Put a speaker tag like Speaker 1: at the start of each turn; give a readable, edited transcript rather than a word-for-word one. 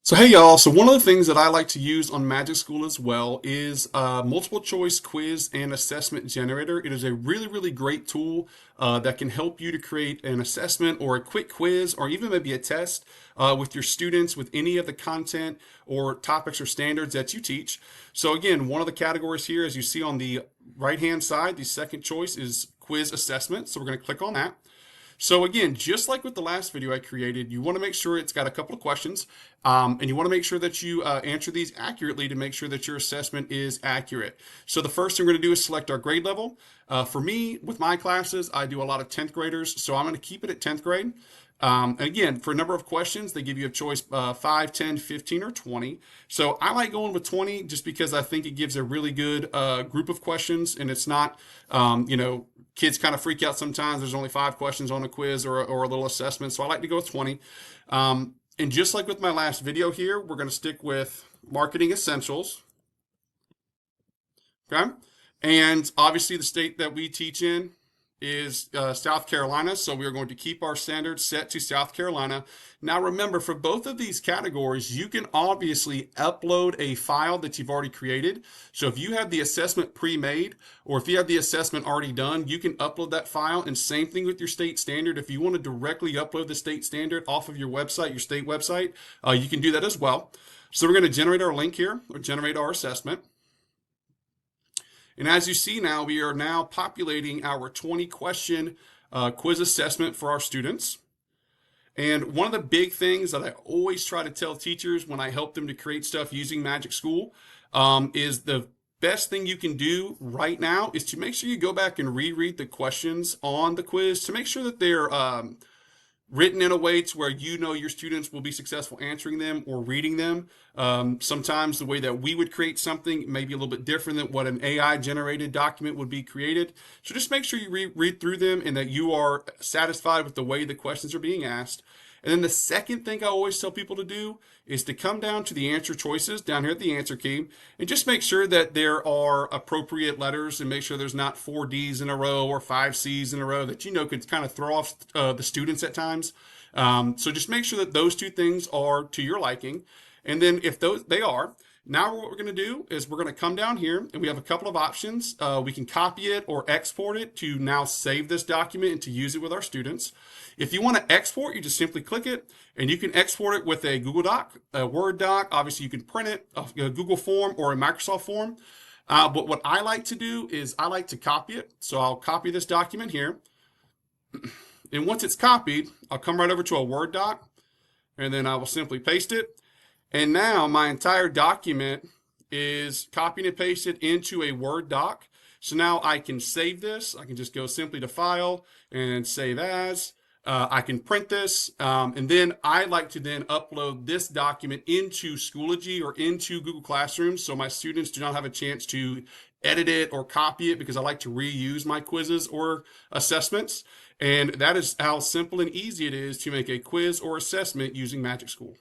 Speaker 1: So hey y'all, so one of the things that I like to use on MagicSchool as well is multiple choice quiz and assessment generator. It is a really great tool that can help you to create an assessment or a quick quiz or even maybe a test with your students with any of the content or topics or standards that you teach. So again, one of the categories here, as you see on the right hand side, the second choice is quiz assessment. So we're going to click on that. So again, just like with the last video I created, you want to make sure it's got a couple of questions, and you want to make sure that you answer these accurately to make sure that your assessment is accurate. So the first thing we're going to do is select our grade level. For me, with my classes, I do a lot of 10th graders, so I'm going to keep it at 10th grade. And again, for a number of questions, they give you a choice 5, 10, 15, or 20. So I like going with 20 just because I think it gives a really good group of questions, and it's not, kids kind of freak out sometimes. There's only 5 questions on a quiz or a little assessment, so I like to go with 20. And just like with my last video here, we're going to stick with marketing essentials. Okay. And obviously, the state that we teach in is South Carolina. So we are going to keep our standards set to South Carolina. Now, remember, for both of these categories, you can obviously upload a file that you've already created. So if you have the assessment pre-made or if you have the assessment already done, you can upload that file. And same thing with your state standard. If you want to directly upload the state standard off of your website, your state website, you can do that as well. So we're going to generate our link here or generate our assessment. And as you see now, we are now populating our 20 question quiz assessment for our students. And one of the big things that I always try to tell teachers when I help them to create stuff using MagicSchool is the best thing you can do right now is to make sure you go back and reread the questions on the quiz to make sure that they're written in a way to where you know your students will be successful answering them or reading them. Sometimes the way that we would create something may be a little bit different than what an AI generated document would be created. So just make sure you read through them and that you are satisfied with the way the questions are being asked. And then the second thing I always tell people to do is to come down to the answer choices down here at the answer key and just make sure that there are appropriate letters and make sure there's not 4 D's in a row or 5 C's in a row that could kind of throw off the students at times. So just make sure that those 2 things are to your liking. And then if they are, now what we're going to do is we're going to come down here and we have a couple of options. We can copy it or export it to now save this document and to use it with our students. If you want to export, you just simply click it and you can export it with a Google Doc, a Word doc. Obviously, you can print it, a Google form or a Microsoft form. But what I like to do is I like to copy it. So I'll copy this document here. And once it's copied, I'll come right over to a Word doc and then I will simply paste it. And now my entire document is copied and pasted into a Word doc. So now I can save this. I can just go simply to File and Save As. I can print this, and then I like to then upload this document into Schoology or into Google Classroom so my students do not have a chance to edit it or copy it because I like to reuse my quizzes or assessments. And that is how simple and easy it is to make a quiz or assessment using MagicSchool.